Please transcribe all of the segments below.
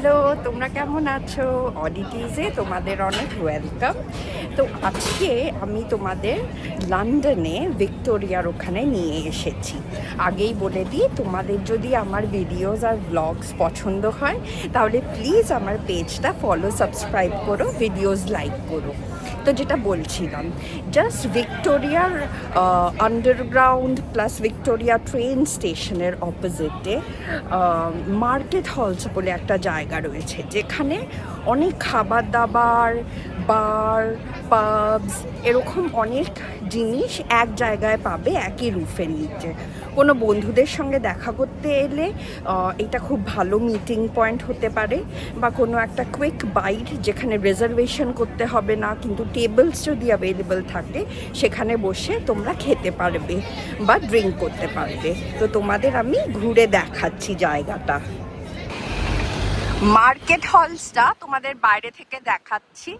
Hello, তোমরা কেমন আছো? অডিটিজে তোমাদের অনেক ওয়েলকাম। তো আজকে আমি তোমাদের লন্ডনে ভিক্টোরিয়ার ওখানে নিয়ে এসেছি। আগেই বলে দিই, তোমাদের যদি আমার ভিডিওস আর ব্লগস পছন্দ হয় তাহলে প্লিজ আমার পেজটা ফলো সাবস্ক্রাইব করো, ভিডিওস লাইক করো। তো যেটা বলছিলাম, জাস্ট ভিক্টোরিয়ার আন্ডারগ্রাউন্ড প্লাস ভিক্টোরিয়া ট্রেন স্টেশনের অপোজিটে মার্কেট হলস বলে একটা জায়গা রয়েছে, যেখানে অনেক খাবার দাবার, বার, পাবস, এরকম অনেক জিনিস এক জায়গায় পাবে একই রুফের নিচে। কোনো বন্ধুদের সঙ্গে দেখা করতে এলে এটা খুব ভালো মিটিং পয়েন্ট হতে পারে, বা কোনো একটা কুইক বাইট যেখানে রিজার্ভেশন করতে হবে না, কিন্তু টেবলস যদি অ্যাভেলেবল থাকে সেখানে বসে তোমরা খেতে পারবে বা ড্রিঙ্ক করতে পারবে। তো তোমাদের আমি ঘুরে দেখাচ্ছি জায়গাটা। মার্কেট হলসটা তোমাদের বাইরে থেকে দেখাচ্ছি।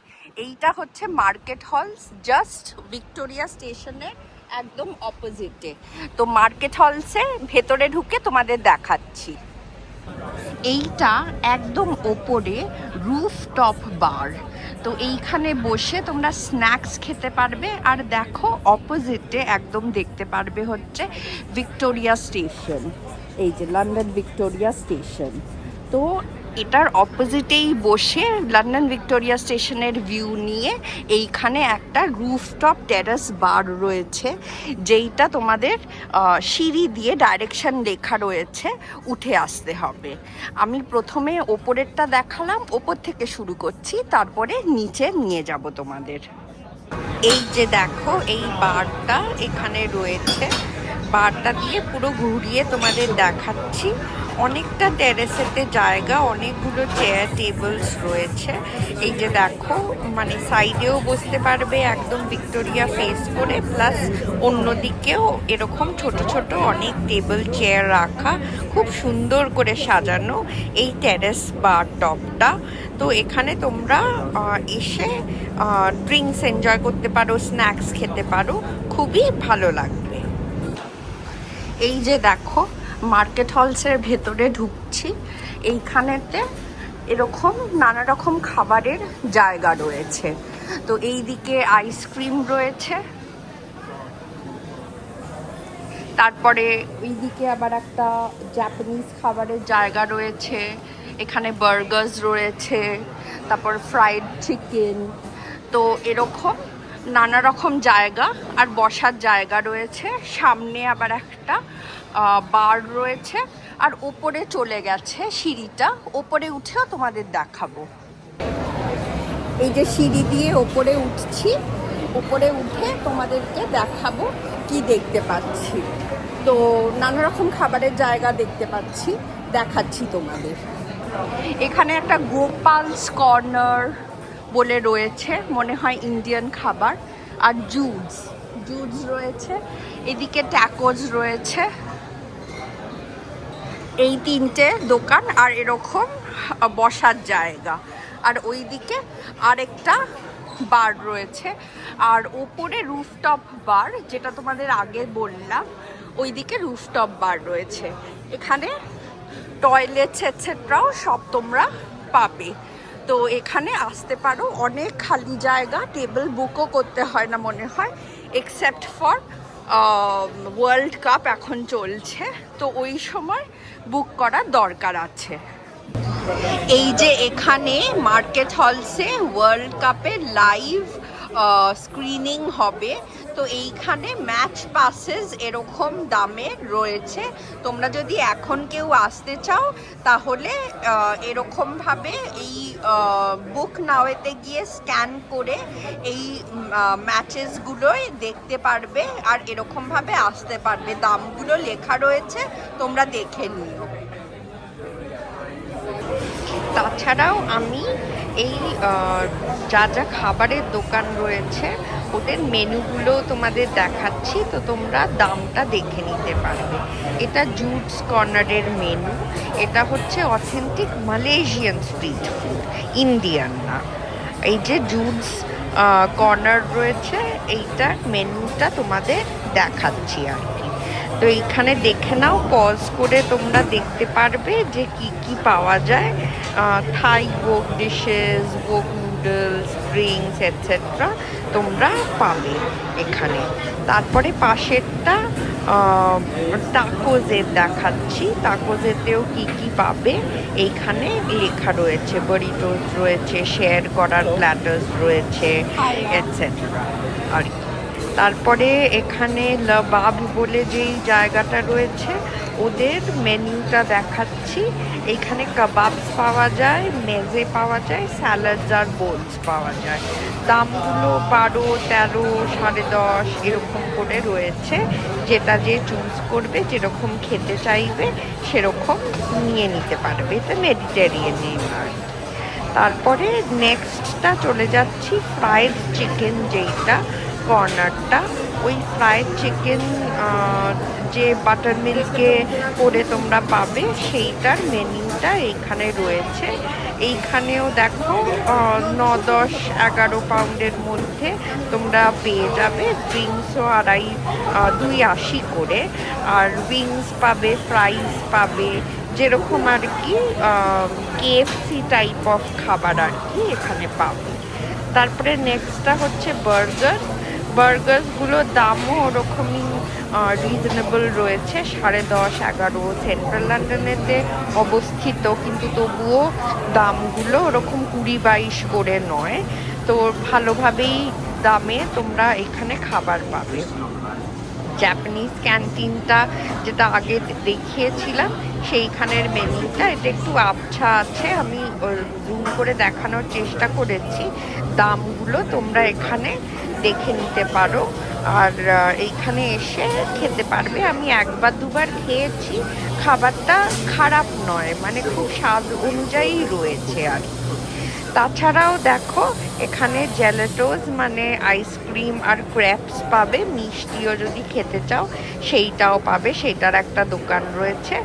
এইটা হচ্ছে মার্কেট হলস, জাস্ট ভিক্টোরিয়া স্টেশনের একদম অপোজিটে। তো মার্কেট হলসের ভেতরে ঢুকে তোমাদের দেখাচ্ছি। এইটা একদম ওপরে রুফটপ বার। তো এইখানে বসে তোমরা স্ন্যাক্স খেতে পারবে। আর দেখো অপোজিটে একদম দেখতে পারবে হচ্ছে ভিক্টোরিয়া স্টেশন, এই যে লন্ডন ভিক্টোরিয়া স্টেশন। তো এটার অপোজিটেই বসে লন্ডন ভিক্টোরিয়া স্টেশনের ভিউ নিয়ে এইখানে একটা রুফটপ টেরাস বার রয়েছে, যেইটা তোমাদের সিঁড়ি দিয়ে ডাইরেকশন লেখা রয়েছে, উঠে আসতে হবে। আমি প্রথমে ওপরেরটা দেখালাম, ওপর থেকে শুরু করছি, তারপরে নিচে নিয়ে যাব তোমাদের। এই যে দেখো, এই বারটা এখানে রয়েছে, বারটা দিয়ে পুরো ঘুরিয়ে তোমাদের দেখাচ্ছি। অনেকটা টেরেসেতে জায়গা, অনেকগুলো চেয়ার টেবলস রয়েছে। এই যে দেখো, মানে সাইডেও বসতে পারবে একদম ভিক্টোরিয়া ফেস করে, প্লাস অন্যদিকেও এরকম ছোট ছোট অনেক টেবিল চেয়ার রাখা, খুব সুন্দর করে সাজানো এই টেরেস বার টপটা। তো এখানে তোমরা এসে ড্রিঙ্কস এনজয় করতে পারো, স্ন্যাক্স খেতে পারো, খুবই ভালো লাগবে। এই যে দেখো, মার্কেট হলসের ভেতরে ঢুকছি। এইখানেতে এরকম নানা রকম খাবারের জায়গা রয়েছে। তো এই দিকে আইসক্রিম রয়েছে, তারপরে ওইদিকে আবার একটা জাপানিজ খাবারের জায়গা রয়েছে, এখানে বার্গার্স রয়েছে, তারপর ফ্রাইড চিকেন। তো এরকম নানা রকম জায়গা আর বসার জায়গা রয়েছে। সামনে আবার একটা বার রয়েছে, আর ওপরে চলে গেছে সিঁড়িটা, ওপরে উঠেও তোমাদের দেখাবো। এই যে সিঁড়ি দিয়ে ওপরে উঠছি, ওপরে উঠে তোমাদেরকে দেখাবো কি দেখতে পাচ্ছি। তো নানা রকম খাবারের জায়গা দেখতে পাচ্ছি, দেখাচ্ছি তোমাদের। এখানে একটা গোপালস কর্নার বলে রয়েছে, মনে হয় ইন্ডিয়ান খাবার। আর জুডস রয়েছে, এদিকে ট্যাকোস রয়েছে। এই তিনটে দোকান আর এরকম বসার জায়গা। আর ওইদিকে আরেকটা বার রয়েছে, আর ওপরে রুফটপ বার, যেটা তোমাদের আগে বললাম, ওইদিকে রুফটপ বার রয়েছে। এখানে টয়লেটস এটসেট্রাও সব তোমরা পাবে। তো এখানে আসতে পারো, অনেক খালি জায়গা, টেবিল বুকও করতে হয় না মনে হয়, এক্সেপ্ট ফর ওয়ার্ল্ড কাপ এখন চলছে, তো ওই সময় বুক করার দরকার আছে। এই যে এখানে মার্কেট হলসে ওয়ার্ল্ড কাপের লাইভ স্ক্রিনিং হবে। তো এইখানে ম্যাচ পাসেস এরকম দামে রয়েছে। তোমরা যদি এখন কেউ আসতে চাও তাহলে এরকমভাবে এই বুক নাওয়েতে গিয়ে স্ক্যান করে এই ম্যাচেসগুলোই দেখতে পারবে, আর এরকমভাবে আসতে পারবে। দামগুলো লেখা রয়েছে, তোমরা দেখে নিও। তাছাড়াও আমি এই যা যা খাবারের দোকান রয়েছে ওদের মেনুগুলো তোমাদের দেখাচ্ছি, তো তোমরা দামটা দেখে নিতে পারবে। এটা জুডস কর্নারের মেনু, এটা হচ্ছে authentic Malaysian street food, Indian না। এই যে জুডস কর্নার রয়েছে, এইটার মেনুটা তোমাদের দেখাচ্ছি আর কি। তো এইখানে দেখে নাও, পজ করে তোমরা দেখতে পারবে যে কি কি পাওয়া যায়। Thai wok dishes, wok noodles, drinks etcetera তোমরা পাবে এখানে। তারপরে পাশেরটা টাকোজের দেখাচ্ছি। টাকোজেতেও কি কি পাবে এইখানে লেখা রয়েছে। বরিটোস রয়েছে, শেয়ার করার প্ল্যাটার্স রয়েছে এটসেট্রা আর কি। তারপরে এখানে লাবাব বলে যেই জায়গাটা রয়েছে ওদের মেনুটা দেখাচ্ছি। এখানে কাবাবস পাওয়া যায়, মেজে পাওয়া যায়, স্যালাডস আর বোলস পাওয়া যায়। দামগুলো 12, 13, 10.5 এরকম করে রয়েছে। যেটা যে চুজ করবে, যেরকম খেতে চাইবে সেরকম নিয়ে নিতে পারবে। এটা মেডিটেরিয়ান আর। তারপরে নেক্সটটা চলে যাচ্ছি ফ্রাইড চিকেন, যেইটা কর্নারটা। ওই ফ্রাইড চিকেন যে বাটার মিল্কে করে তোমরা পাবে সেইটার মেনুটা এইখানে রয়েছে। এইখানেও দেখো 9, 10, 11 পাউন্ডের মধ্যে তোমরা পেয়ে যাবে। ড্রিঙ্কসও 2.80 করে। আর উইংস পাবে, ফ্রাইস পাবে, যেরকম আর কি KFC টাইপ অফ খাবার আর কি এখানে পাবে। তারপরে নেক্সটটা হচ্ছে বার্গারসগুলোর দামও ওরকমই রিজনেবল রয়েছে। 10.5, 11। সেন্ট্রাল লন্ডনেতে অবস্থিত, কিন্তু তবুও দামগুলো ওরকম 20-22 করে নয়। তো ভালোভাবেই দামে তোমরা এখানে খাবার পাবে। জাপানিজ ক্যান্টিনটা যেটা আগে দেখিয়েছিলাম সেইখানের মেনুটা, এটা একটু আবছা আছে, আমি জুম করে দেখানোর চেষ্টা করেছি। দামগুলো তোমরা এখানে দেখে নিতে পারো আর এইখানে এসে খেতে পারবে। আমি 1-2বার খেয়েছি, খাবারটা খারাপ নয়, মানে খুব স্বাদ অনুযায়ী রয়েছে আর কি। তাছাড়াও দেখো এখানে জেলাটোস মানে আইসক্রিম আর ক্র্যাপস পাবে। মিষ্টিও যদি খেতে চাও সেইটাও পাবে, সেইটার একটা দোকান রয়েছে।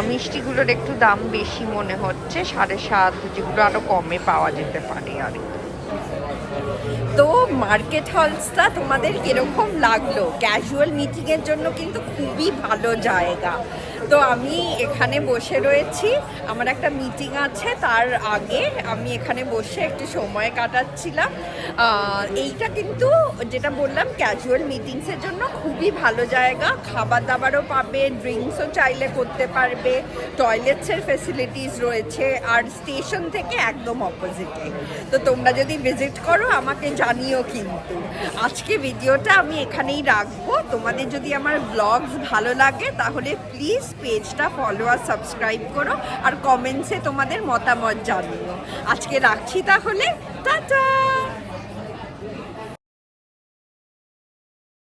মিষ্টিগুলোর একটু দাম বেশি মনে হচ্ছে, 7.5, যেগুলো আরও কমে পাওয়া যেতে পারে আর কি। তো মার্কেট হলসটা তোমাদের কিরকম লাগলো? ক্যাজুয়াল মিটিংয়ের জন্য কিন্তু খুবই ভালো জায়গা। তো আমি এখানে বসে রয়েছি, আমার একটা মিটিং আছে, তার আগে আমি এখানে বসে একটু সময় কাটাচ্ছিলাম। এইটা কিন্তু যেটা বললাম ক্যাজুয়াল মিটিংসের জন্য খুবই ভালো জায়গা। খাবার দাবারও পাবে, ড্রিঙ্কসও চাইলে করতে পারবে, টয়লেটসের ফেসিলিটিস রয়েছে, আর স্টেশন থেকে একদম অপোজিটে। তো তোমরা যদি ভিজিট করো আমাকে জানিও কিন্তু। আজকে ভিডিওটা আমি এখানেই রাখবো। তোমাদের যদি আমার ব্লগস ভালো লাগে তাহলে প্লিজ পেজটা ফলো আর সাবস্ক্রাইব করো, আর কমেন্টসে তোমাদের মতামত জানিও। আজকে রাখছি তাহলে, টাটা।